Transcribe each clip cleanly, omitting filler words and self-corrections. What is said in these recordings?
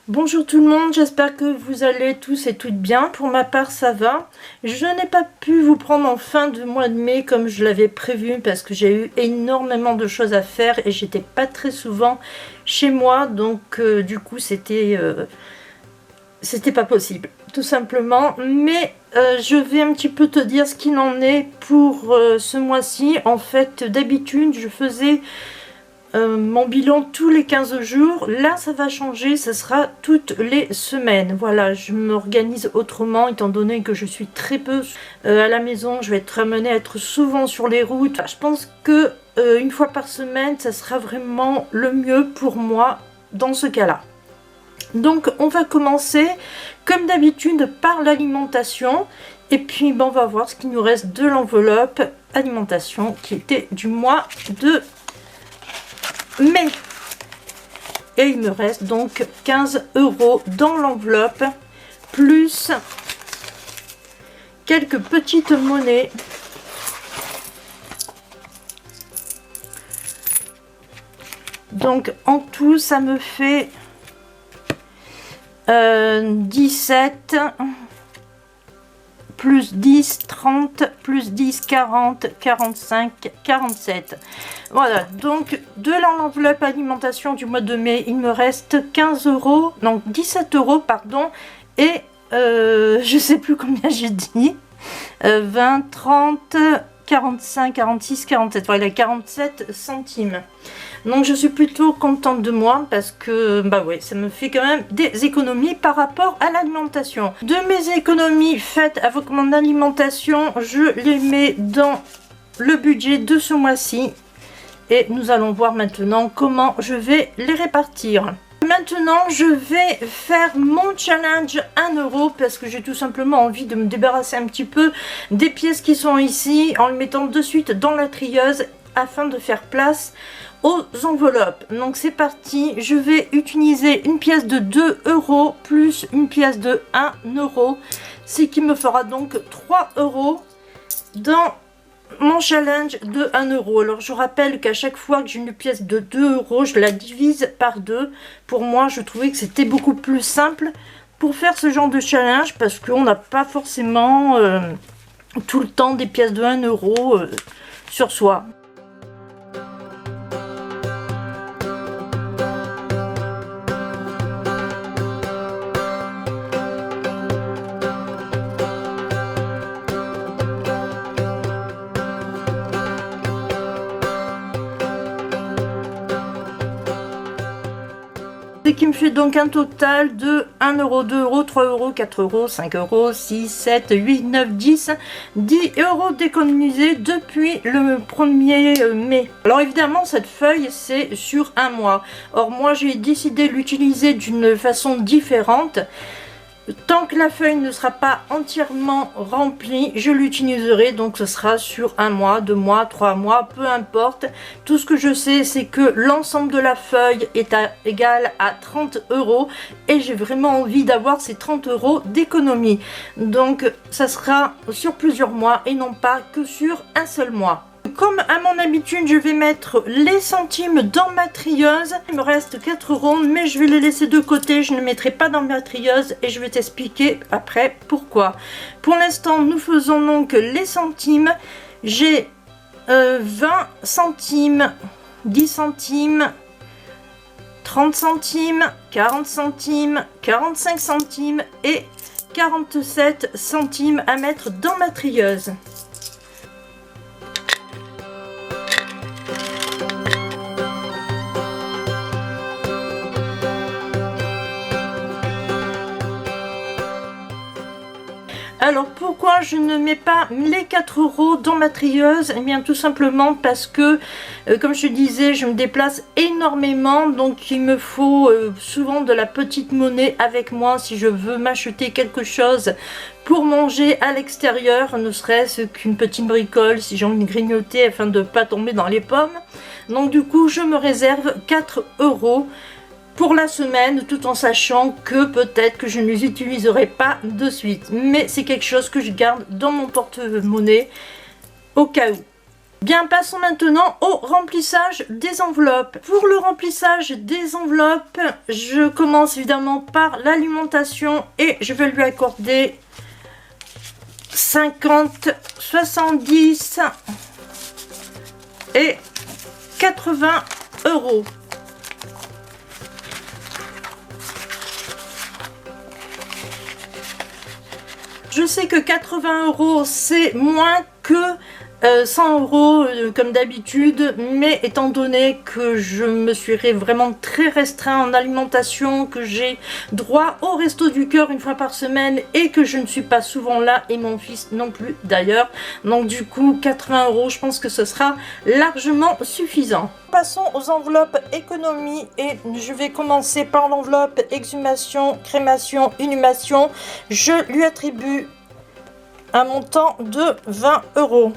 Bonjour tout le monde, j'espère que vous allez tous et toutes bien. Pour ma part, ça va. Je n'ai pas pu vous prendre en fin de mois de mai comme je l'avais prévu parce que j'ai eu énormément de choses à faire et j'étais pas très souvent chez moi. Donc du coup, c'était pas possible, tout simplement. Mais je vais un petit peu te dire ce qu'il en est pour ce mois-ci. En fait, d'habitude, je faisais mon bilan tous les 15 jours. Là ça va changer, ça sera toutes les semaines. Voilà, je m'organise autrement étant donné que je suis très peu à la maison. Je vais être amenée à être souvent sur les routes. Je pense que une fois par semaine ça sera vraiment le mieux pour moi dans ce cas là. Donc on va commencer comme d'habitude par l'alimentation et puis on va voir ce qu'il nous reste de l'enveloppe alimentation qui était du mois de mai. Et il me reste donc 15 € dans l'enveloppe, plus quelques petites monnaies. Donc en tout, ça me fait 17, plus 10, 30, plus 10, 40, 45, 47. Voilà, donc de l'enveloppe alimentation du mois de mai, il me reste 15 €, donc 17 € pardon, et je sais plus combien j'ai dit, 20, 30, 45, 46, 47, voilà, 47 centimes. Donc je suis plutôt contente de moi parce que bah ouais, ça me fait quand même des économies par rapport à l'alimentation. De mes économies faites avec mon alimentation, je les mets dans le budget de ce mois-ci et nous allons voir maintenant comment je vais les répartir. Maintenant, je vais faire mon challenge 1 € parce que j'ai tout simplement envie de me débarrasser un petit peu des pièces qui sont ici en le mettant de suite dans la trieuse afin de faire place aux enveloppes. Donc c'est parti, je vais utiliser une pièce de 2 € plus une pièce de 1 €, ce qui me fera donc 3 € dans mon challenge de 1 €. Alors je rappelle qu'à chaque fois que j'ai une pièce de 2 €, je la divise par 2. Pour moi, je trouvais que c'était beaucoup plus simple pour faire ce genre de challenge parce qu'on n'a pas forcément tout le temps des pièces de 1 € sur soi. Ce qui me fait donc un total de 1 €, 2 €, 3 €, 4 €, 5 €, 6, 7, 8, 9, 10, 10 € d'économiser depuis le 1er mai. Alors évidemment cette feuille c'est sur un mois. Or moi j'ai décidé de l'utiliser d'une façon différente. Tant que la feuille ne sera pas entièrement remplie, je l'utiliserai, donc ce sera sur 1 mois, 2 mois, 3 mois, peu importe. Tout ce que je sais, c'est que l'ensemble de la feuille est égal à 30 € et j'ai vraiment envie d'avoir ces 30 € d'économie. Donc ça sera sur plusieurs mois et non pas que sur un seul mois. Comme à mon habitude, je vais mettre les centimes dans ma trieuse. Il me reste 4 € mais je vais les laisser de côté. Je ne les mettrai pas dans ma trieuse et je vais t'expliquer après pourquoi. Pour l'instant, nous faisons donc les centimes. J'ai 20 centimes, 10 centimes, 30 centimes, 40 centimes, 45 centimes et 47 centimes à mettre dans ma trieuse. Alors pourquoi je ne mets pas les 4 € dans ma trieuse? Eh bien tout simplement parce que comme je disais, je me déplace énormément, donc il me faut souvent de la petite monnaie avec moi si je veux m'acheter quelque chose pour manger à l'extérieur, ne serait-ce qu'une petite bricole si j'ai envie de grignoter afin de ne pas tomber dans les pommes. Donc du coup je me réserve 4 € pour la semaine, tout en sachant que peut-être que je ne les utiliserai pas de suite, mais c'est quelque chose que je garde dans mon porte-monnaie au cas où. Bien, passons maintenant au remplissage des enveloppes. Pour le remplissage des enveloppes, je commence évidemment par l'alimentation et je vais lui accorder 50, 70 et 80 euros. Je sais que 80 euros c'est moins que 100 euros comme d'habitude, mais étant donné que je me suis vraiment très restreint en alimentation, que j'ai droit au resto du cœur une fois par semaine et que je ne suis pas souvent là et mon fils non plus d'ailleurs, donc du coup 80 euros je pense que ce sera largement suffisant. Passons aux enveloppes économie et je vais commencer par l'enveloppe exhumation, crémation, inhumation. Je lui attribue un montant de 20 euros.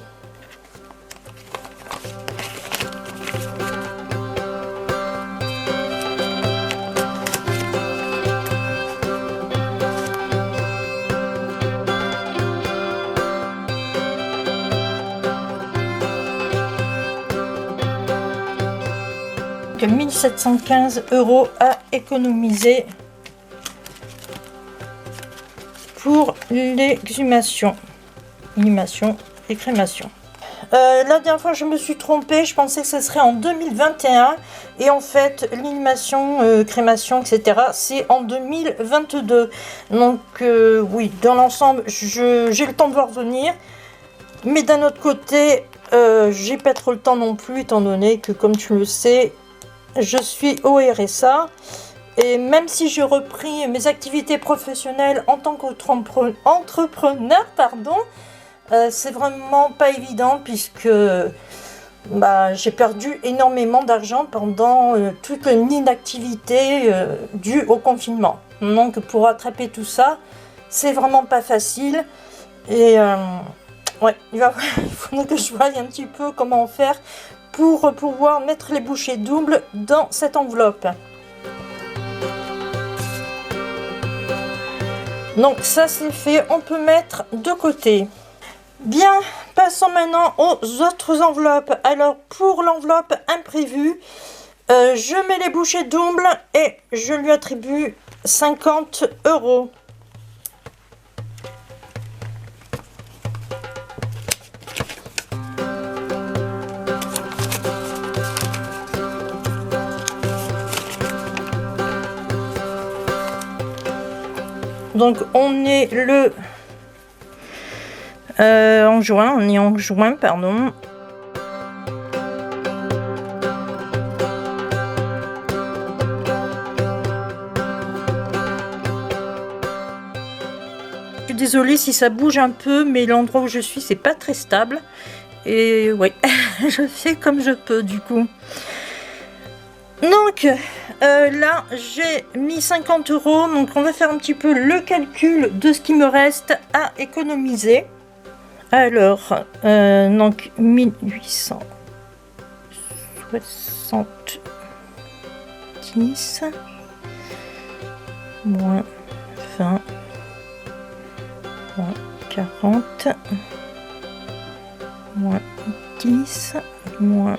Que 1715 euros à économiser pour l'exhumation, inhumation et crémation. La dernière fois je me suis trompée, je pensais que ce serait en 2021 et en fait l'inhumation, crémation etc c'est en 2022, donc oui, dans l'ensemble j'ai le temps de voir venir, mais d'un autre côté j'ai pas trop le temps non plus étant donné que comme tu le sais je suis au RSA et même si j'ai repris mes activités professionnelles en tant qu'entrepreneur, c'est vraiment pas évident puisque j'ai perdu énormément d'argent pendant toute une inactivité due au confinement. Donc pour rattraper tout ça, c'est vraiment pas facile et ouais, il faudrait que je voie un petit peu comment faire pour pouvoir mettre les bouchées doubles dans cette enveloppe. Donc ça c'est fait, on peut mettre de côté. Bien, passons maintenant aux autres enveloppes. Alors pour l'enveloppe imprévue, je mets les bouchées doubles et je lui attribue 50 euros. Donc on est le en juin, pardon. Je suis désolée si ça bouge un peu, mais l'endroit où je suis c'est pas très stable. Et oui, je fais comme je peux du coup. Donc là j'ai mis 50 euros, donc on va faire un petit peu le calcul de ce qui me reste à économiser. Alors donc 1870 moins 20 moins 40 moins 10 moins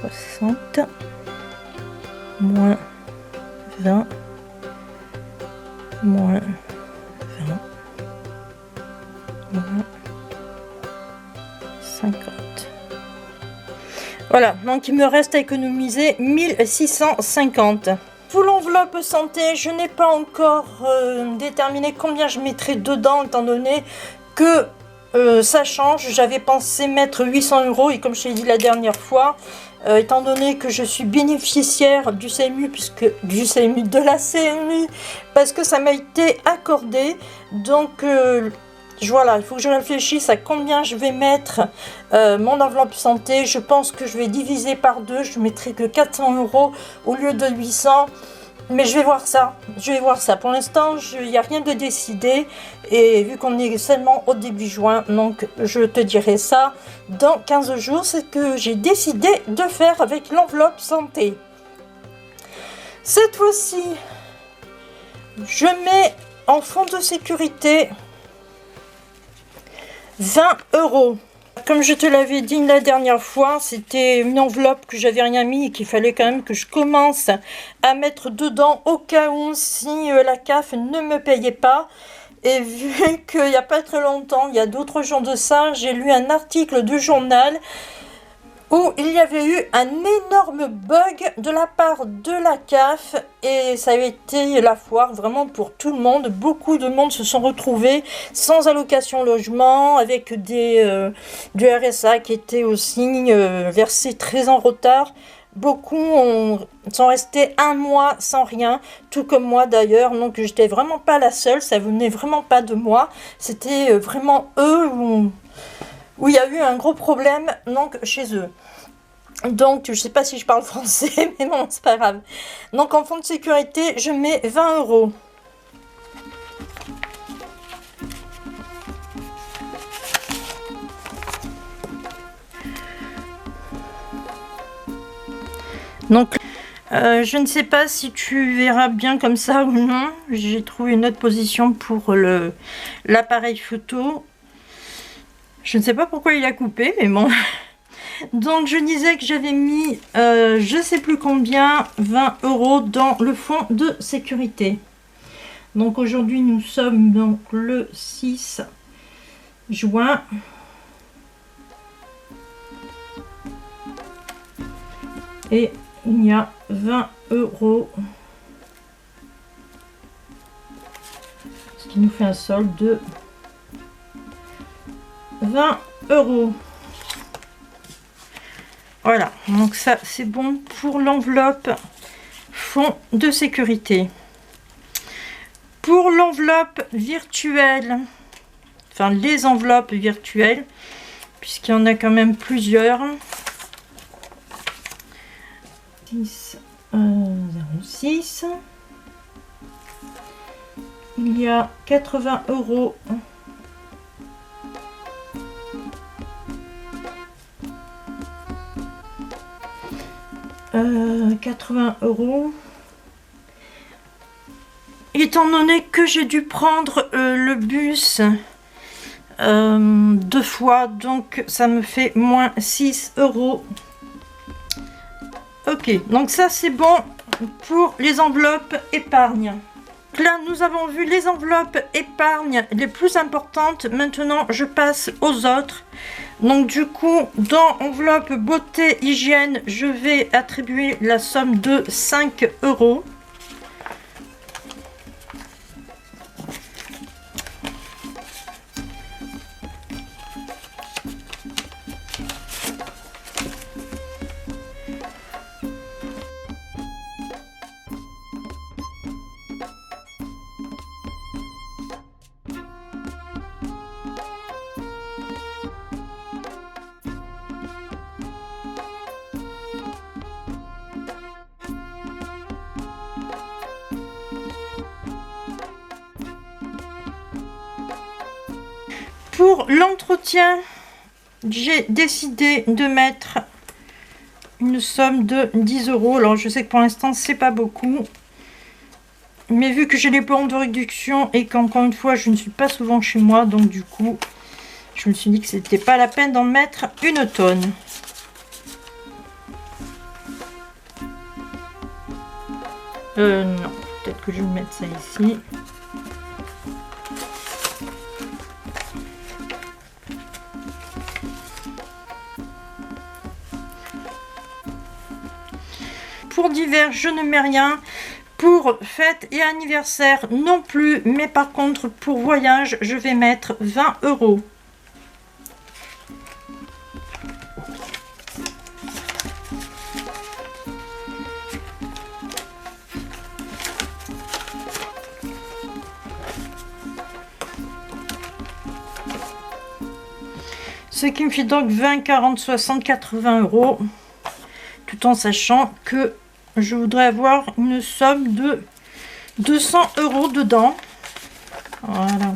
60 moins 20 moins 20 moins 50. Voilà, donc il me reste à économiser 1650. Pour l'enveloppe santé, je n'ai pas encore déterminé combien je mettrai dedans, étant donné que ça change. J'avais pensé mettre 800 euros et comme je t'ai dit la dernière fois, étant donné que je suis bénéficiaire du CMU, de la CMU, parce que ça m'a été accordé, donc voilà, il faut que je réfléchisse à combien je vais mettre mon enveloppe santé. Je pense que je vais diviser par deux, je mettrai que 400 euros au lieu de 800. Mais je vais voir ça, Pour l'instant, il n'y a rien de décidé. Et vu qu'on est seulement au début juin, donc je te dirai ça dans 15 jours. C'est que j'ai décidé de faire avec l'enveloppe santé. Cette fois-ci, je mets en fonds de sécurité 20 euros. comme je te l'avais dit la dernière fois, c'était une enveloppe que j'avais rien mis et qu'il fallait quand même que je commence à mettre dedans au cas où si la CAF ne me payait pas. Et vu qu'il n'y a pas très longtemps, il y a d'autres jours de ça, j'ai lu un article de journal où il y avait eu un énorme bug de la part de la CAF et ça a été la foire vraiment pour tout le monde. Beaucoup de monde se sont retrouvés sans allocation logement, avec du RSA qui était aussi versé très en retard. Beaucoup sont restés un mois sans rien, tout comme moi d'ailleurs, donc j'étais vraiment pas la seule, ça venait vraiment pas de moi, c'était vraiment eux où il y a eu un gros problème donc chez eux. Donc je sais pas si je parle français, mais bon c'est pas grave. Donc en fonds de sécurité je mets 20 euros. Donc je ne sais pas si tu verras bien comme ça ou non. J'ai trouvé une autre position pour l'appareil photo. Je ne sais pas pourquoi il a coupé, mais bon. Donc je disais que j'avais mis, je sais plus combien, 20 euros dans le fonds de sécurité. Donc aujourd'hui nous sommes donc le 6 juin. Et il y a 20 euros. Ce qui nous fait un solde de 20 euros. Voilà, donc ça c'est bon pour l'enveloppe fonds de sécurité. Pour l'enveloppe virtuelle, enfin les enveloppes virtuelles, puisqu'il y en a quand même plusieurs. 06. Il y a 80 euros. Euh, 80 euros. Étant donné que j'ai dû prendre le bus 2 fois, donc ça me fait moins 6 euros. Ok, donc ça c'est bon pour les enveloppes épargne. Là nous avons vu les enveloppes épargne les plus importantes. Maintenant je passe aux autres. Donc du coup dans enveloppe beauté hygiène je vais attribuer la somme de 5 euros. Pour l'entretien, j'ai décidé de mettre une somme de 10 euros. Alors je sais que pour l'instant c'est pas beaucoup, mais vu que j'ai les plans de réduction et qu'encore une fois je ne suis pas souvent chez moi, donc du coup je me suis dit que c'était pas la peine d'en mettre une tonne. Non, peut-être que je vais mettre ça ici. Pour divers, je ne mets rien. Pour fête et anniversaire, non plus. Mais par contre, pour voyage, je vais mettre 20 euros. Ce qui me fait donc 20, 40, 60, 80 euros. Tout en sachant que je voudrais avoir une somme de 200 euros dedans. Voilà.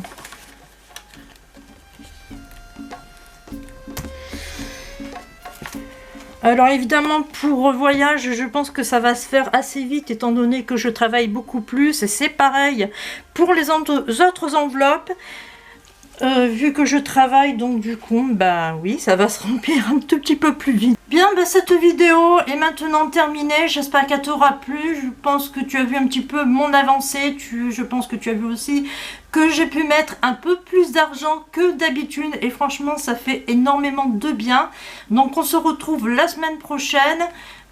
Alors évidemment pour voyage, je pense que ça va se faire assez vite étant donné que je travaille beaucoup plus. Et c'est pareil pour les autres enveloppes. vu que je travaille, donc du coup, bah oui, ça va se remplir un tout petit peu plus vite. Bien, bah cette vidéo est maintenant terminée, j'espère qu'elle t'aura plu. Je pense que tu as vu un petit peu mon avancée, je pense que tu as vu aussi que j'ai pu mettre un peu plus d'argent que d'habitude et franchement ça fait énormément de bien. Donc on se retrouve la semaine prochaine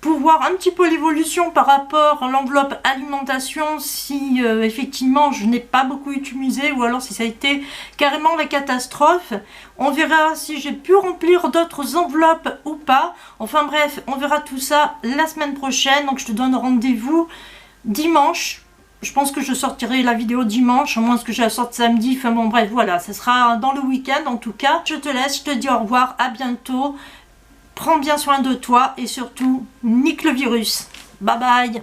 pour voir un petit peu l'évolution par rapport à l'enveloppe alimentation, si effectivement je n'ai pas beaucoup utilisé ou alors si ça a été carrément la catastrophe. On verra si j'ai pu remplir d'autres enveloppes ou pas. Enfin bref, on verra tout ça la semaine prochaine. Donc je te donne rendez-vous dimanche. Je pense que je sortirai la vidéo dimanche, à moins que je la sorte samedi. Enfin bon bref, voilà, ça sera dans le week-end en tout cas. Je te laisse, je te dis au revoir, à bientôt. Prends bien soin de toi et surtout, nique le virus. Bye bye.